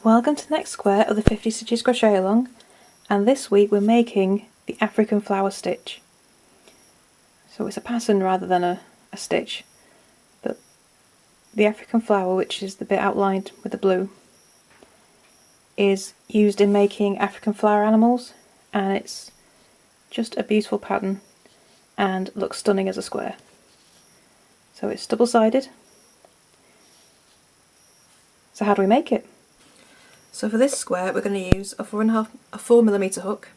Welcome to the next square of the 50 stitches crochet along, and this week we're making the African flower stitch. So it's a pattern rather than a stitch, but the African flower, which is the bit outlined with the blue, is used in making African flower animals, and it's just a beautiful pattern and looks stunning as a square. So it's double-sided. So how do we make it? So for this square we're going to use a 4mm hook,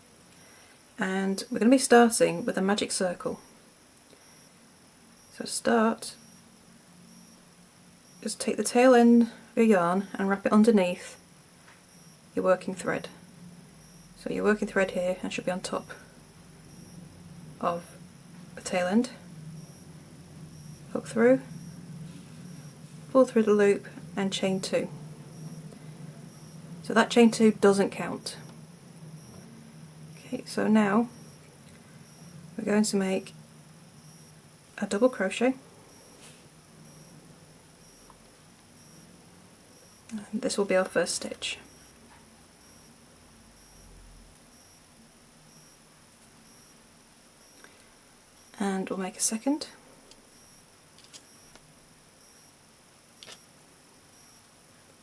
and we're going to be starting with a magic circle. So to start, just take the tail end of your yarn and wrap it underneath your working thread. So your working thread here and should be on top of the tail end. Hook through, pull through the loop and chain 2. So that chain 2 doesn't count. Okay, so now we're going to make a double crochet. And this will be our first stitch. And we'll make a second.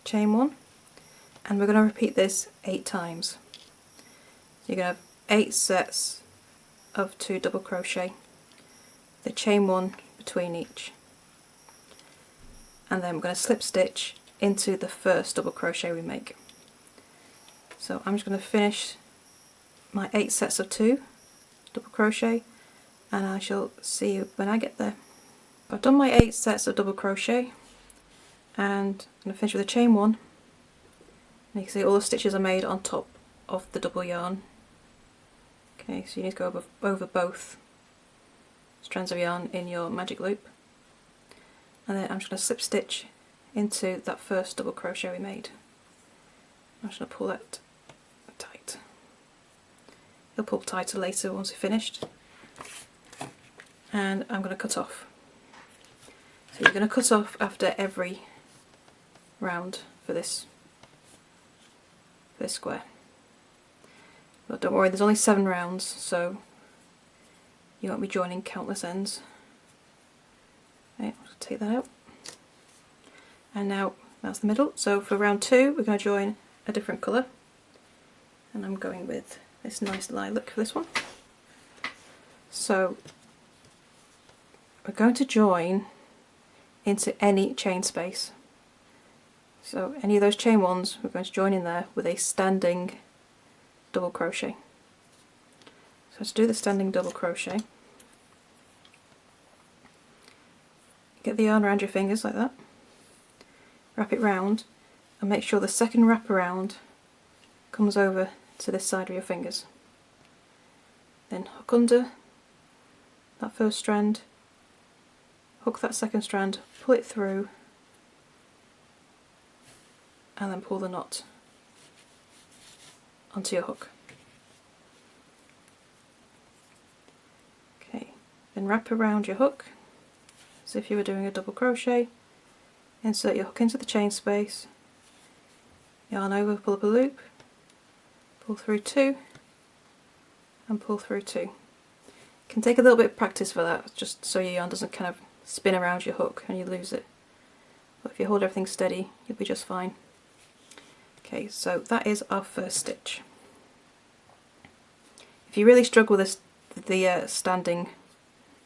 Chain 1. And we're going to repeat this 8 times. You're going to have 8 sets of 2 double crochet, the chain 1 between each, and then we're going to slip stitch into the first double crochet we make. So I'm just going to finish my 8 sets of 2 double crochet, and I shall see you when I get there. I've done my 8 sets of double crochet, and I'm going to finish with a chain 1. And you can see all the stitches are made on top of the double yarn. Okay, so you need to go over both strands of yarn in your magic loop. And then I'm just going to slip stitch into that first double crochet we made. I'm just going to pull that tight. It'll pull tighter later once it's finished. And I'm going to cut off. So you're going to cut off after every round for this square. But don't worry, there's only 7 rounds, so you won't be joining countless ends. Okay, I'll take that out. And now that's the middle. So for round 2 we're going to join a different colour, and I'm going with this nice lilac for this one. So we're going to join into any chain space. So any of those chain 1s, we're going to join in there with a standing double crochet. So to do the standing double crochet, get the yarn around your fingers like that, wrap it round, and make sure the second wrap around comes over to this side of your fingers. Then hook under that first strand, hook that second strand, pull it through, and then pull the knot onto your hook. Okay, then wrap around your hook as if you were doing a double crochet, insert your hook into the chain space, yarn over, pull up a loop, pull through 2, and pull through 2. It can take a little bit of practice for that, just so your yarn doesn't kind of spin around your hook and you lose it. But if you hold everything steady, you'll be just fine. Okay, so that is our first stitch. If you really struggle with the standing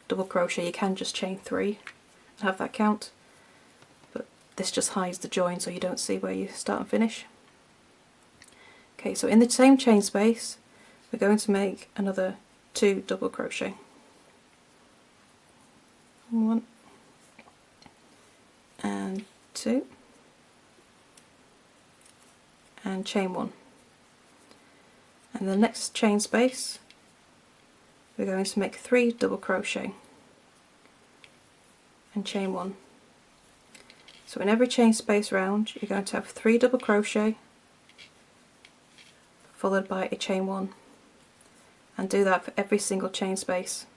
double crochet, you can just chain 3 and have that count, but this just hides the join so you don't see where you start and finish. Okay, so in the same chain space we're going to make another 2 double crochet. 1 and 2. And chain 1. And the next chain space we're going to make 3 double crochet and chain 1. So in every chain space round you're going to have 3 double crochet followed by a chain 1, and do that for every single chain space.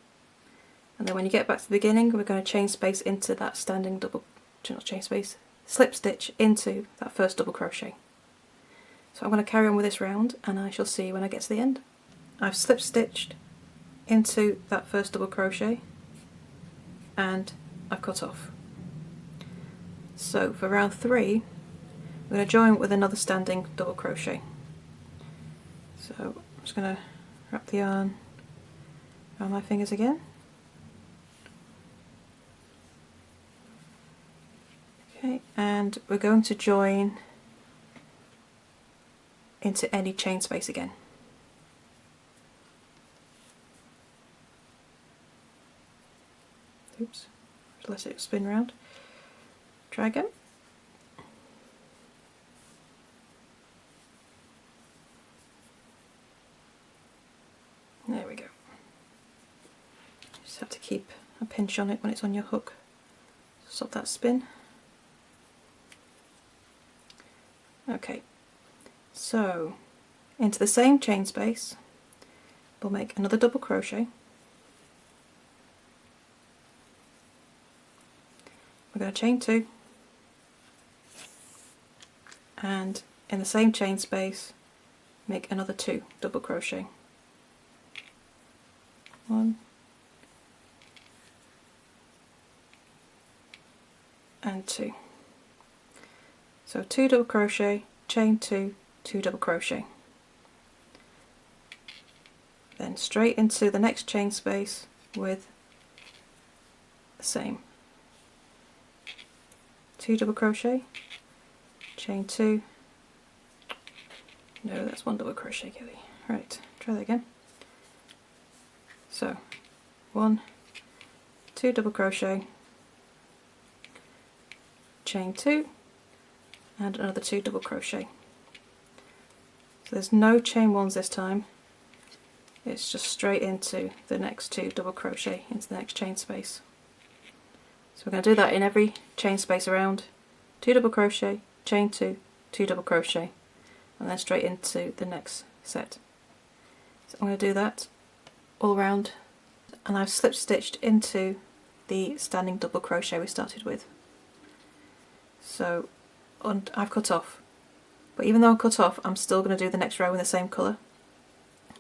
And then when you get back to the beginning we're going to chain space into that standing double, not chain space, slip stitch into that first double crochet. So I'm going to carry on with this round and I shall see you when I get to the end. I've slip stitched into that first double crochet and I've cut off. So for round 3 I'm going to join with another standing double crochet. So I'm just going to wrap the yarn around my fingers again. Okay, and we're going to join into any chain space again. Oops, just let it spin round. Try again. There we go. Just have to keep a pinch on it when it's on your hook. Stop that spin. Okay, so into the same chain space we'll make another double crochet. We're going to chain 2 and in the same chain space make another 2 double crochet. 1 and 2. So 2 double crochet, chain 2, 2 double crochet. Then straight into the next chain space with the same. 2 double crochet, chain 2, no, that's 1 double crochet, Gilly. Right, try that again. So 1, 2 double crochet, chain 2 and another 2 double crochet. So there's no chain 1s this time, it's just straight into the next 2 double crochet into the next chain space. So we're going to do that in every chain space around. 2 double crochet, chain 2, 2 double crochet, and then straight into the next set. So I'm going to do that all around, and I've slip stitched into the standing double crochet we started with. So I've cut off, but even though I've cut off, I'm still going to do the next row in the same colour,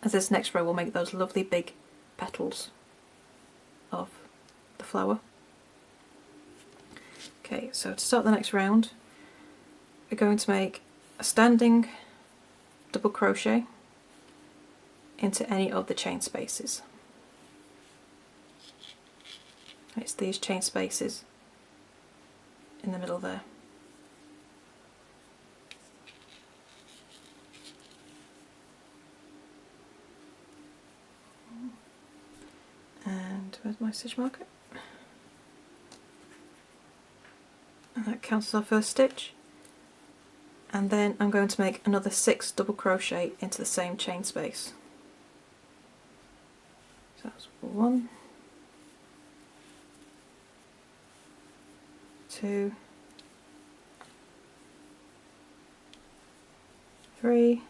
as this next row will make those lovely big petals of the flower. Okay, so to start the next round we're going to make a standing double crochet into any of the chain spaces. It's these chain spaces in the middle there. And where's my stitch marker? And that counts as our first stitch. And then I'm going to make another 6 double crochet into the same chain space. So that's 1, 2, 3,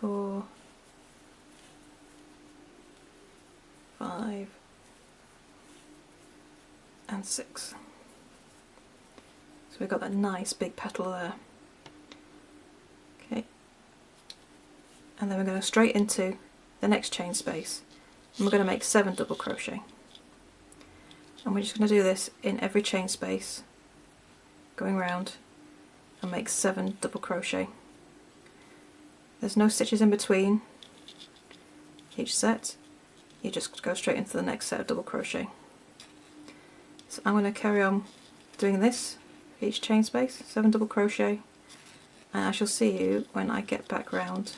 4, 5 and 6. So we've got that nice big petal there. Okay, and then we're going straight into the next chain space and we're going to make 7 double crochet, and we're just going to do this in every chain space going round and make 7 double crochet. There's no stitches in between each set, you just go straight into the next set of double crochet. So I'm going to carry on doing this for each chain space, 7 double crochet, and I shall see you when I get back round